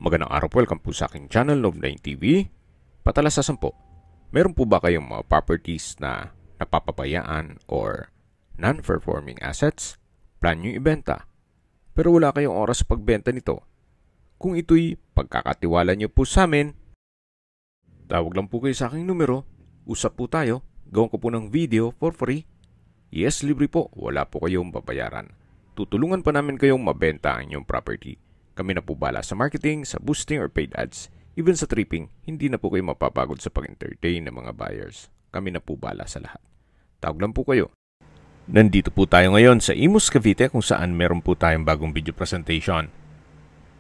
Magandang araw po, welcome po sa aking channel, Love9 TV. Patalasasan po, meron po ba kayong mga properties na napapabayaan or non-performing assets? Plan nyo ibenta, pero wala kayong oras sa pagbenta nito. Kung ito'y pagkakatiwala nyo po sa amin, tawag lang po kayo sa aking numero, usap po tayo, gawin ko po ng video for free. Yes, libre po, wala po kayong babayaran. Tutulungan pa namin kayong mabenta ang inyong property. Kami na po bala sa marketing, sa boosting or paid ads. Even sa tripping, hindi na po kayo mapapagod sa pag-entertain ng mga buyers. Kami na po bala sa lahat. Tawag lang po kayo. Nandito po tayo ngayon sa Imus, Cavite kung saan meron po tayong bagong video presentation.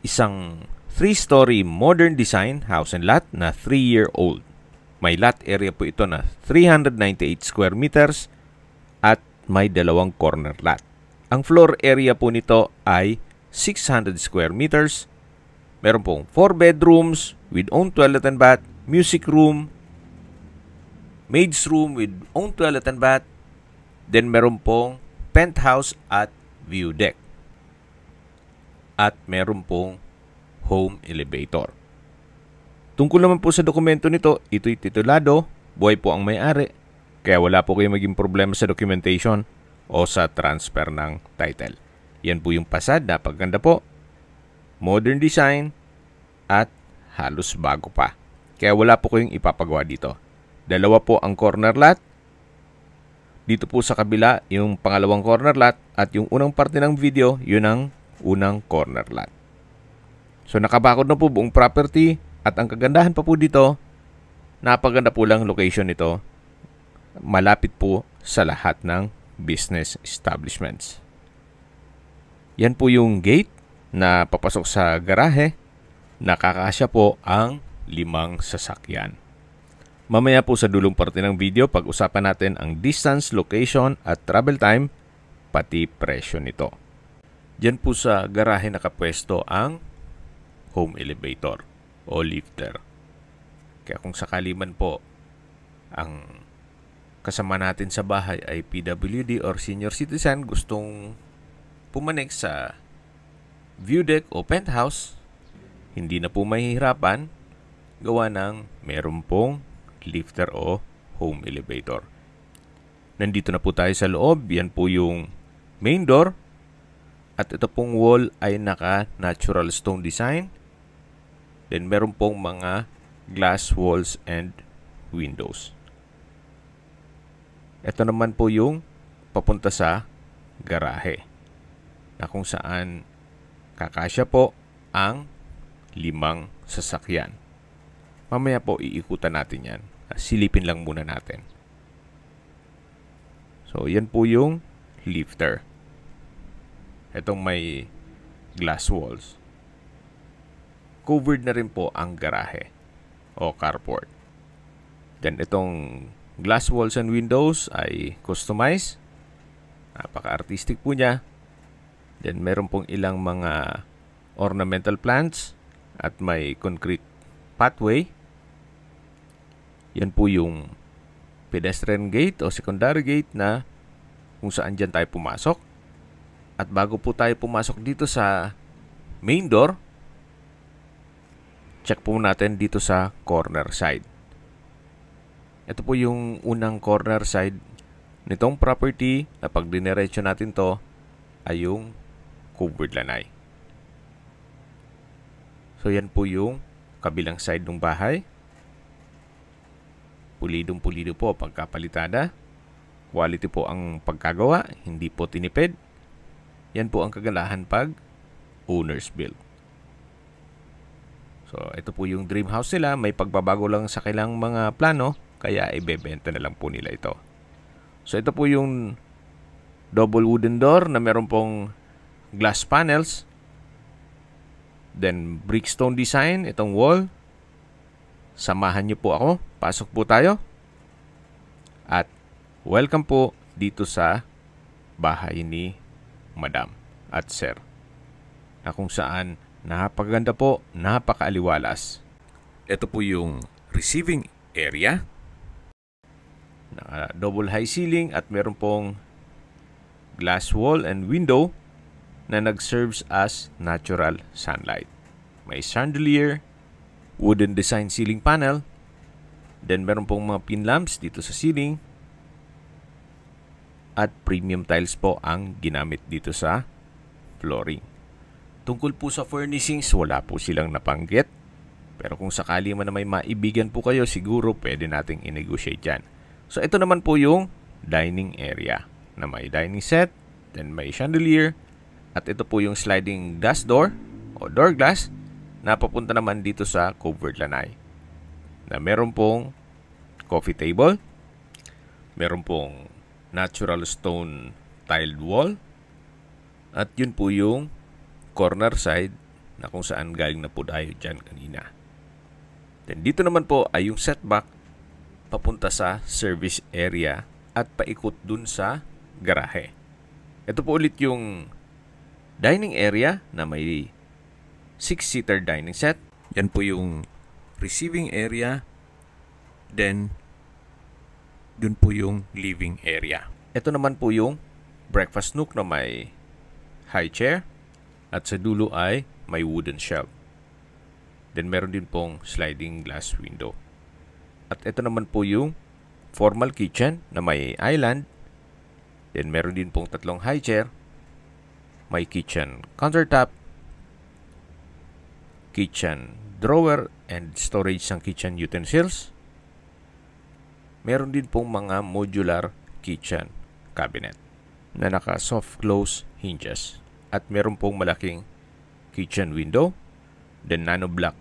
Isang 3-story modern design house and lot na 3-year-old. May lot area po ito na 398 square meters at may dalawang corner lot. Ang floor area po nito ay 600 square meters. Meron pong 4 bedrooms with own toilet and bath, music room, maid's room with own toilet and bath. Then meron pong penthouse at view deck. At meron pong home elevator. Tungkol naman po sa dokumento nito, ito'y titulado, buhay po ang may-ari, kaya wala po kayong maging problema sa documentation o sa transfer ng title. Yan po yung pasad, napaganda po. Modern design at halos bago pa. Kaya wala po kayong ipapagawa dito. Dalawa po ang corner lot. Dito po sa kabila, yung pangalawang corner lot at yung unang parte ng video, yun ang unang corner lot. So nakabakod na po buong property at ang kagandahan pa po dito, napaganda po lang location nito. Malapit po sa lahat ng business establishments. Yan po yung gate na papasok sa garahe. Nakakasya po ang 5 sasakyan. Mamaya po sa dulong parte ng video, pag-usapan natin ang distance, location at travel time, pati presyo nito. Diyan po sa garahe nakapwesto ang home elevator o lifter. Kaya kung sakali man po ang kasama natin sa bahay ay PWD or senior citizen, gustong pumanik sa view deck o penthouse, hindi na po mahihirapan gawa ng meron pong lifter o home elevator. Nandito na po tayo sa loob. Yan po yung main door. At ito pong wall ay naka-natural stone design. Then meron pong mga glass walls and windows. Ito naman po yung papunta sa garahe, na kung saan kakasya po ang 5 sasakyan. Mamaya po iikutan natin yan. Silipin lang muna natin. So, yan po yung lifter. Itong may glass walls. Covered na rin po ang garahe o carport. Then, itong glass walls and windows ay customized. Napaka-artistic po niya. Then, meron pong ilang mga ornamental plants at may concrete pathway. Yan po yung pedestrian gate o secondary gate na kung saan dyan tayo pumasok. At bago po tayo pumasok dito sa main door, check po natin dito sa corner side. Ito po yung unang corner side nitong property na pag diniretso natin to ay yung covered lanay. So yan po yung kabilang side ng bahay. Pulidong-pulido po pagkapalitada. Quality po ang pagkagawa, hindi po tinipid. Yan po ang kagalahan pag owner's build. So ito po yung dream house nila. May pagbabago lang sa kailang mga plano, kaya ibebenta na lang po nila ito. So ito po yung double wooden door na meron pong glass panels. Then brickstone design itong wall. Samahan niyo po ako. Pasok po tayo. At welcome po dito sa bahay ni Madam at Sir. Na kung saan napakaganda po, napakaaliwalas. Ito po yung receiving area. Double high ceiling at meron pong glass wall and window na nag-serves as natural sunlight. may chandelier, wooden design ceiling panel, then meron pong mga pin lamps dito sa ceiling, at premium tiles po ang ginamit dito sa flooring. Tungkol po sa furnishings, wala po silang napanggit. Pero kung sakali man na may maibigan po kayo, siguro pwede nating i-negotiate yan. So ito naman po yung dining area na may dining set, then may chandelier, at ito po yung sliding glass door o door glass na papunta naman dito sa covered lanai. Na meron pong coffee table, meron pong natural stone tiled wall, at yun po yung corner side na kung saan galing na po tayo dyan kanina. Then dito naman po ay yung setback papunta sa service area at paikot dun sa garahe. Ito po ulit yung dining area na may 6-seater dining set. Yan po yung receiving area. Then dun po yung living area. Ito naman po yung breakfast nook na may high chair. At sa dulo ay may wooden shelf. Then meron din pong sliding glass window. At ito naman po yung formal kitchen na may island. Then meron din pong tatlong high chair. May kitchen countertop, kitchen drawer and storage ng kitchen utensils. Meron din pong mga modular kitchen cabinet na naka soft close hinges. At meron pong malaking kitchen window, then nano block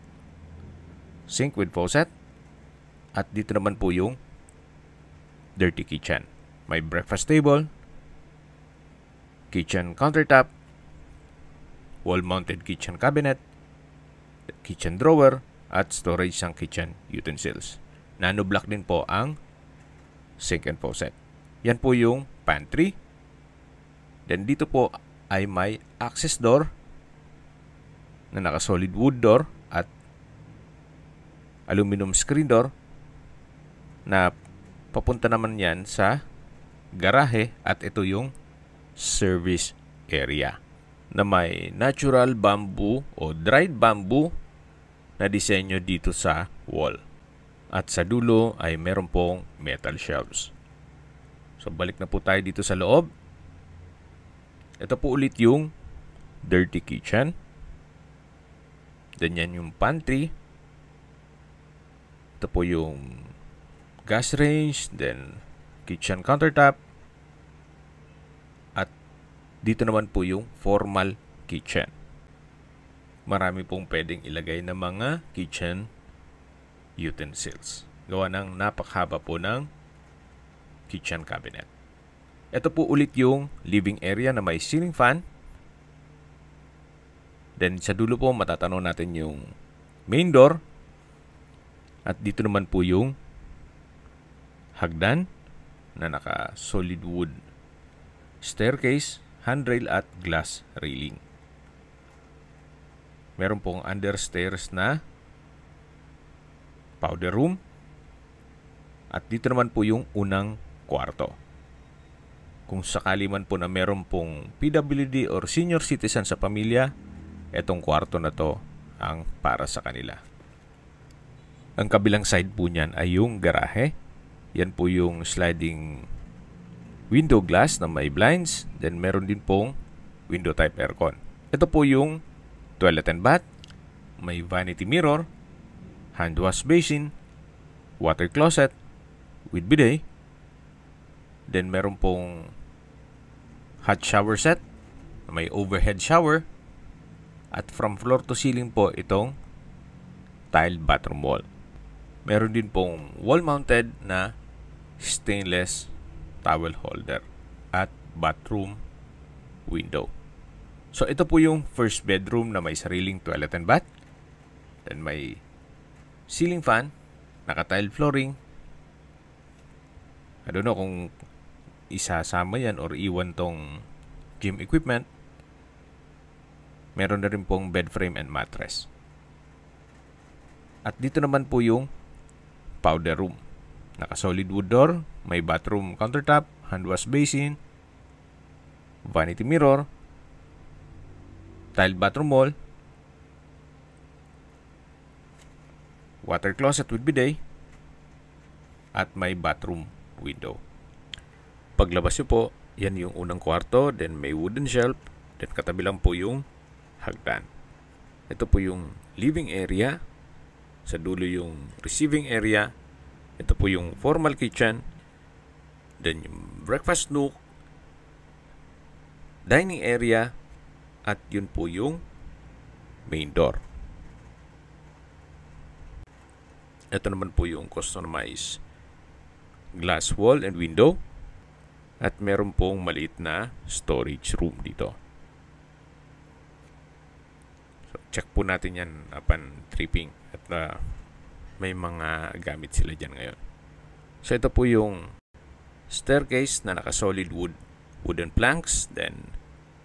sink with faucet. At dito naman po yung dirty kitchen. May breakfast table, kitchen countertop, wall-mounted kitchen cabinet, kitchen drawer, at storage ng kitchen utensils. Nano block din po ang sink and faucet. Yan po yung pantry. Then dito po ay may access door na naka-solid wood door at aluminum screen door na papunta naman yan sa garahe, at ito yung service area na may natural bamboo o dried bamboo na disenyo dito sa wall. At sa dulo ay meron pong metal shelves. So balik na po tayo dito sa loob. Ito po ulit yung dirty kitchen. Then yan yung pantry. Ito po yung gas range, then kitchen countertop. At dito naman po yung formal kitchen. Marami pong pwedeng ilagay na mga kitchen utensils. Gawa ng napakhaba po ng kitchen cabinet. Ito po ulit yung living area na may ceiling fan. Then sa dulo po matatanaw natin yung main door. At dito naman po yung hagdan na naka solid wood staircase, handrail at glass railing. Meron pong understairs na powder room. At dito naman po yung unang kwarto. Kung sakali man po na meron pong PWD or senior citizen sa pamilya, etong kwarto na to ang para sa kanila. Ang kabilang side po niyan ay yung garahe. Yan po yung sliding window glass na may blinds. Then meron din pong window type aircon. Ito po yung toilet and bath. May vanity mirror, hand wash basin, water closet with bidet. Then meron pong hot shower set, may overhead shower, at from floor to ceiling po itong tiled bathroom wall. Meron din pong wall-mounted na stainless towel holder at bathroom window. So ito po yung first bedroom na may sariling toilet and bath. Then may ceiling fan, naka-tile flooring. I don't know kung isasama yan or iwan tong gym equipment. Meron na rin pong bed frame and mattress. At dito naman po yung powder room. Naka-solid wood door, may bathroom countertop, hand wash basin, vanity mirror, tiled bathroom wall, water closet with bidet, at may bathroom window. Paglabas nyo po, yan yung unang kwarto, then may wooden shelf, then katabi lang po yung hagdan. Ito po yung living area, sa dulo yung receiving area, ito po yung formal kitchen, then yung breakfast nook, dining area, at yun po yung main door. Ito naman po yung customized glass wall and window, at meron pong maliit na storage room dito. So, check po natin yan upon tripping, at may mga gamit sila dyan ngayon. So ito po yung staircase na naka-solid wooden planks, then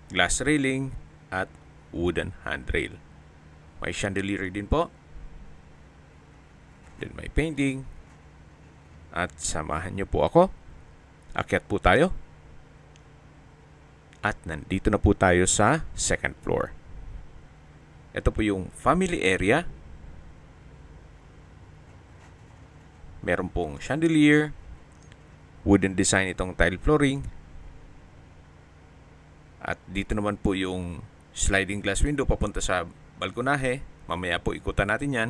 glass railing at wooden handrail. May chandelier din po. Then may painting. At samahan nyo po ako. Akyat po tayo. At nandito na po tayo sa second floor. Ito po yung family area. Meron pong chandelier. Wooden design itong tile flooring. At dito naman po yung sliding glass window papunta sa balkonahe. Mamaya po ikutan natin yan.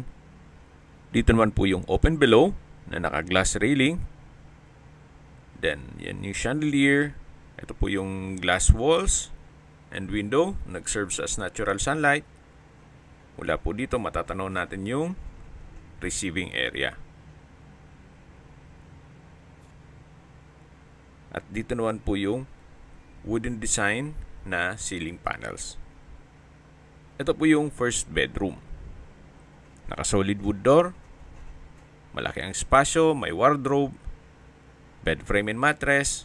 Dito naman po yung open below na naka-glass railing. Then, yan yung chandelier. Ito po yung glass walls and window. Nag-serves as natural sunlight. Mula po dito, matatanaw natin yung receiving area. At dito naman po yung wooden design na ceiling panels. Ito po yung first bedroom. Naka-solid wood door. Malaki ang espasyo, may wardrobe, bed frame and mattress,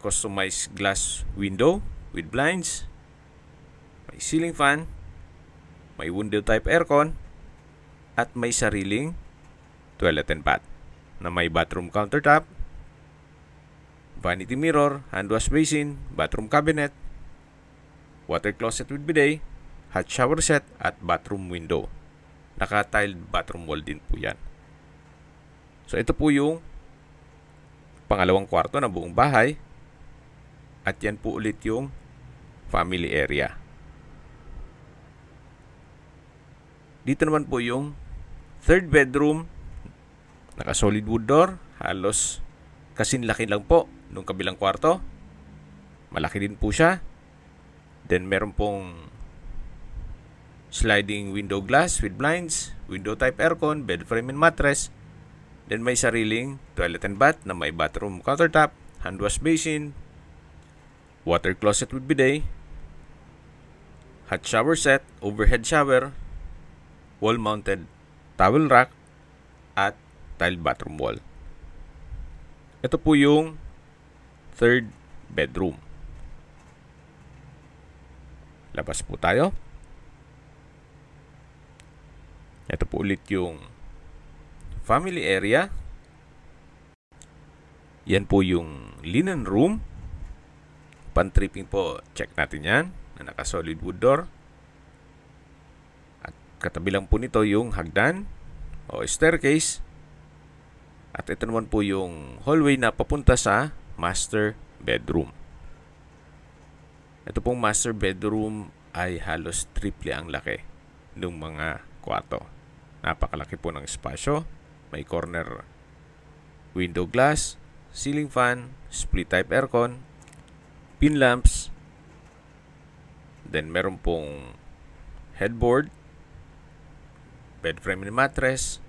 customized glass window with blinds, may ceiling fan, may window type aircon, at may sariling toilet and bath na may bathroom countertop, vanity mirror, hand wash basin, bathroom cabinet, water closet with bidet, hot shower set, at bathroom window. Naka-tiled bathroom wall din po yan. So ito po yung pangalawang kwarto ng buong bahay. At yan po ulit yung family area. Dito naman po yung third bedroom. Naka-solid wood door. Halos kasinlaki lang po nung kabilang kwarto. Malaki din po siya. Then meron pong sliding window glass with blinds, window type aircon, bed frame and mattress. Then may sariling toilet and bath na may bathroom countertop, hand wash basin, water closet with bidet, hot shower set, overhead shower, wall mounted towel rack, at tiled bathroom wall. Ito po yung third bedroom. Labas po tayo. Ito po ulit yung family area. Yan po yung linen room. Pan-tripping po, check natin yan. Na naka-solid wood door. At katabi lang po nito yung hagdan o staircase. At ito naman po yung hallway na papunta sa master bedroom. Ito pong master bedroom ay halos triple ang laki ng mga kwarto. Napakalaki po ng espasyo. May corner window glass, ceiling fan, split type aircon, pin lamps. Then meron pong headboard, bed frame and mattress,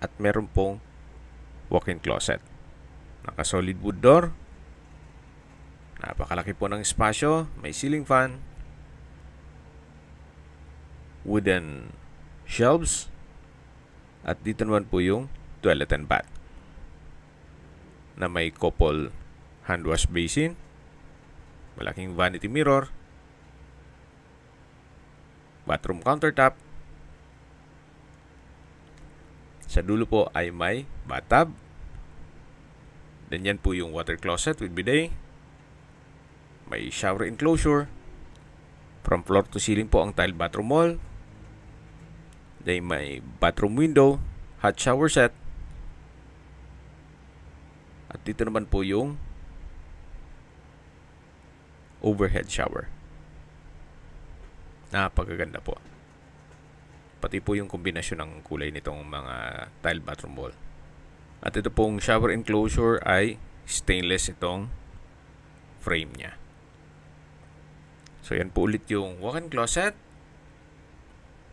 at meron pong walk-in closet. Naka-solid wood door. Napakalaki po ng espasyo. May ceiling fan, wooden shelves, at dito naman po yung toilet and bath na may couple hand wash basin, malaking vanity mirror, bathroom countertop. Sa dulo po ay may bathtub. Then yan po yung water closet with bidet. May shower enclosure. From floor to ceiling po ang tile bathroom wall. Then may bathroom window, hot shower set. At dito naman po yung overhead shower. Napakaganda po. Pati po yung kombinasyon ng kulay nitong mga tile bathroom wall. At ito pong shower enclosure ay stainless itong frame niya. So yan po ulit yung walk-in closet.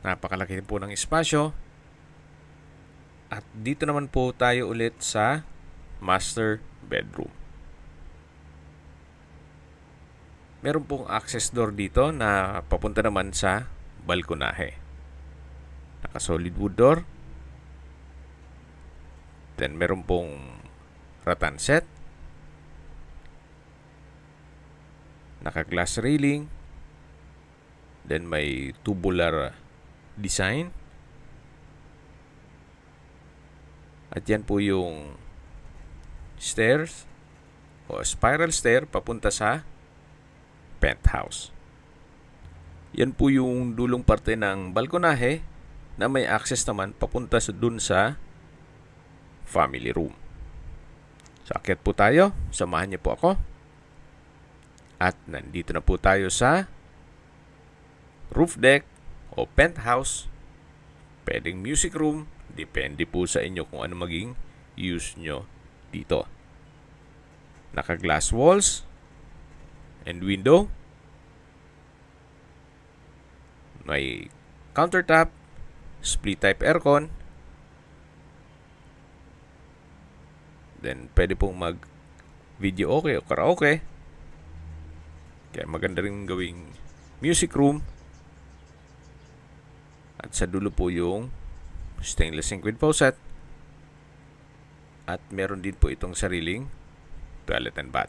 Napakalaki po ng espasyo. At dito naman po tayo ulit sa master bedroom. Meron pong access door dito na papunta naman sa balkonahe. Naka-solid wood door. Then meron pong rattan set. Naka-glass railing. Then may tubular design. At yan po yung stairs o spiral stair papunta sa penthouse. Yan po yung dulong parte ng balkonahe na may access naman papunta dun sa family room. So akyat po tayo. Samahan niyo po ako. At nandito na po tayo sa roof deck o penthouse. Pwedeng music room. Depende po sa inyo kung ano maging use nyo dito. Naka-glass walls and window. May countertop, split type aircon. Then pwede pong mag video okay o karaoke. Kaya maganda rin gawing music room. At sa dulo po yung stainless sink with faucet. At meron din po itong sariling toilet and bath.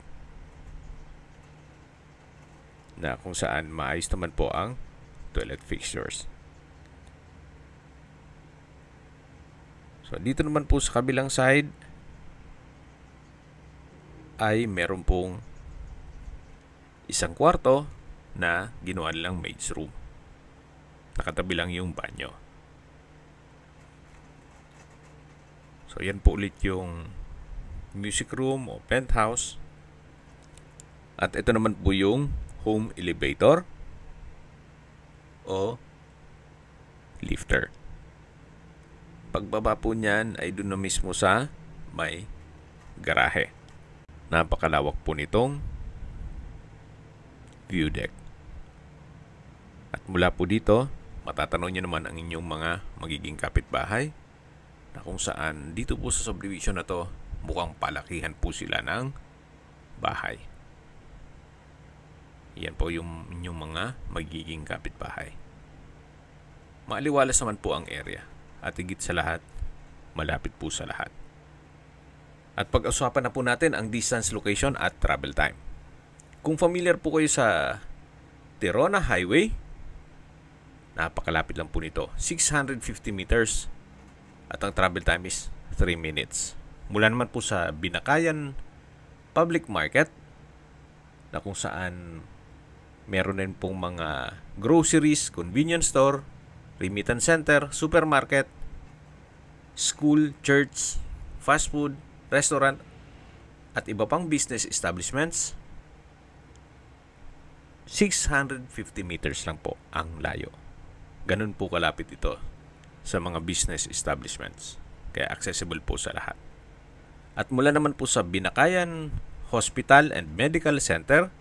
Na kung saan maayos naman po ang toilet fixtures. So dito naman po sa kabilang side ay meron pong isang kwarto na ginawa nilang maid's room. Nakatabi lang yung banyo. So yan po ulit yung music room o penthouse. At ito naman po yung home elevator o lifter. Pagbaba po niyan ay doon na mismo sa may garahe. Napakalawak po nitong view deck. At mula po dito, matatanaw niyo naman ang inyong mga magiging kapitbahay na kung saan dito po sa subdivision na to mukhang palakihan po sila ng bahay. Yan po yung inyong mga magiging kapitbahay. Maaliwalas naman po ang area at higit sa lahat, malapit po sa lahat. At pag-usapan na po natin ang distance, location at travel time. Kung familiar po kayo sa Tirona Highway, napakalapit lang po nito. 650 meters at ang travel time is 3 minutes. Mula naman po sa Binakayan Public Market na kung saan meron din pong mga groceries, convenience store, remittance center, supermarket, school, church, fast food, restaurant, at iba pang business establishments. 650 meters lang po ang layo. Ganun po kalapit ito sa mga business establishments. Kaya accessible po sa lahat. At mula naman po sa Binakayan Hospital and Medical Center,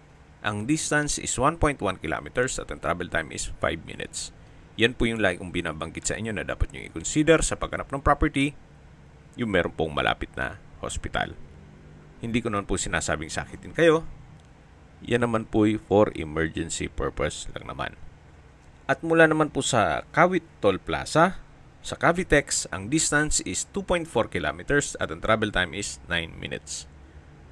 ang distance is 1.1 kilometers at ang travel time is 5 minutes. Yan po yung lagi kong binabanggit sa inyo na dapat nyo i-consider sa paghanap ng property, yung meron pong malapit na hospital. Hindi ko naman po sinasabing sakitin kayo. Yan naman po for emergency purpose lang naman. At mula naman po sa Kawit Toll Plaza, sa Cavitex, ang distance is 2.4 kilometers at ang travel time is 9 minutes.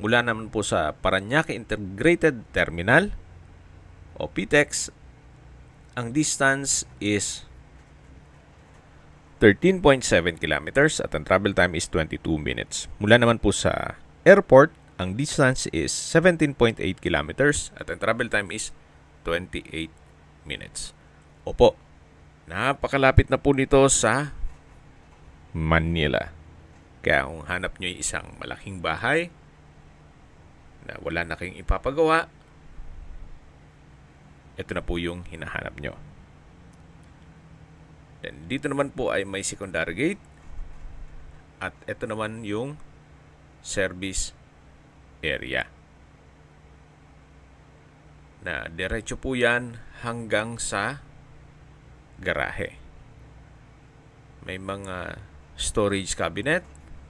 Mula naman po sa Parañaque Integrated Terminal o PTEX, ang distance is 13.7 kilometers at ang travel time is 22 minutes. Mula naman po sa airport, ang distance is 17.8 kilometers at ang travel time is 28 minutes. Opo, Napakalapit na po nito sa Manila. Kaya kung hanap nyo yung isang malaking bahay na wala na kayong ipapagawa, ito na po yung hinahanap nyo. Then, dito naman po ay may secondary gate. At ito naman yung service area. Na diretso po yan hanggang sa garahe. May mga storage cabinet.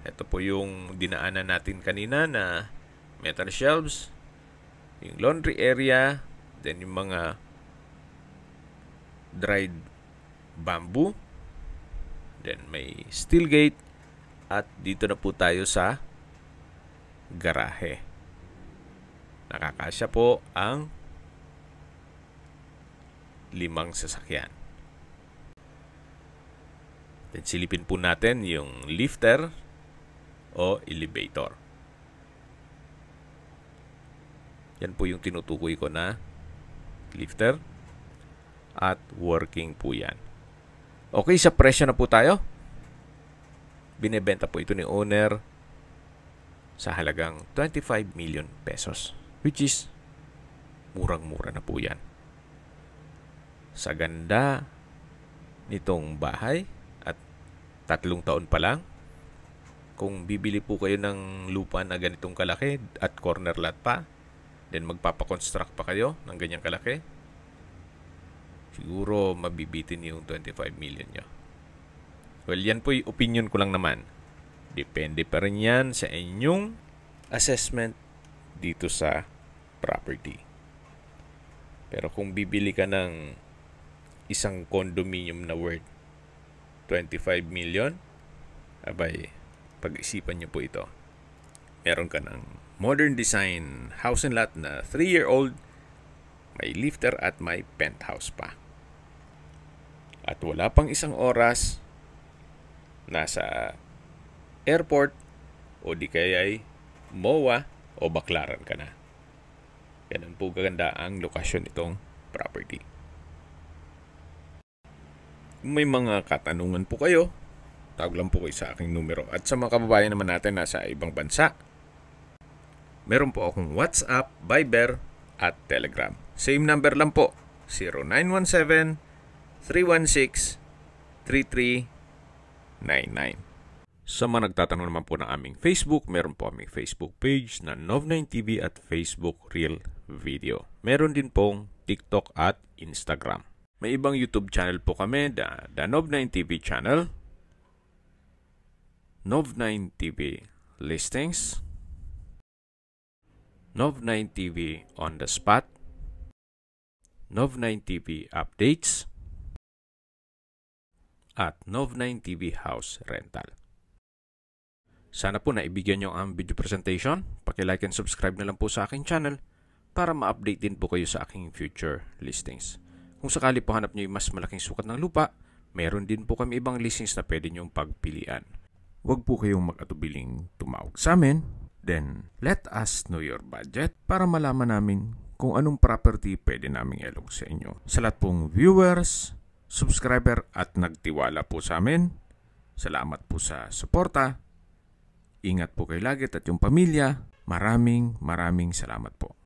Ito po yung dinaanan natin kanina na metal shelves. Yung laundry area. Then yung mga dried bamboo. Then may steel gate. At dito na po tayo sa garahe. Nakakasya po ang 5 sasakyan. Then silipin po natin yung lifter o elevator. Yan po yung tinutukoy ko na lifter at working po yan. Okay, sa presyo na po tayo. Binebenta po ito ni owner sa halagang 25 million pesos, which is murang-mura na po yan. Sa ganda nitong bahay at 3 taon pa lang, kung bibili po kayo ng lupa na ganitong kalaki at corner lot pa, then magpapakonstruct pa kayo ng ganyang kalaki, siguro mabibitin yung 25 million nyo. Well, yan po yung opinion ko lang naman. Depende pa rin yan sa inyong assessment dito sa property. Pero kung bibili ka ng isang condominium na worth 25 million, abay, pag-isipan nyo po ito. Meron ka ng modern design house and lot na 3-year-old, may lifter at may penthouse pa. At wala pang isang oras, nasa airport o di kaya'y MOA o Baclaran ka na. Ganun po gaganda ang lokasyon nitong property. Kung may mga katanungan po kayo, tawag lang po kayo sa aking numero. At sa mga kababayan naman natin nasa ibang bansa, meron po akong WhatsApp, Viber at Telegram. Same number lang po, 0917-316-3399. Sa mga nagtatanong naman po ng aming Facebook, meron po aming Facebook page na Nov9TV at Facebook Real Video. Meron din pong TikTok at Instagram. May ibang YouTube channel po kami, the Nov9TV channel, Nov9TV Listings, Nov9TV On The Spot, Nov9TV Updates, at Nov9TV House Rental. Sana po naibigyan nyo ang video presentation. Paki-like and subscribe na lang po sa aking channel para ma-update din po kayo sa aking future listings. Kung sakali po hanap nyo yung mas malaking sukat ng lupa, meron din po kami ibang listings na pwede nyong pagpilian. Huwag po kayong mag-atubiling tumawag sa amin. Then, let us know your budget para malaman namin kung anong property pwede naming ilog sa inyo. Sa lahat pong viewers, subscriber at nagtiwala po sa amin, salamat po sa suporta. Ingat po kayo lagi at yung pamilya. Maraming salamat po.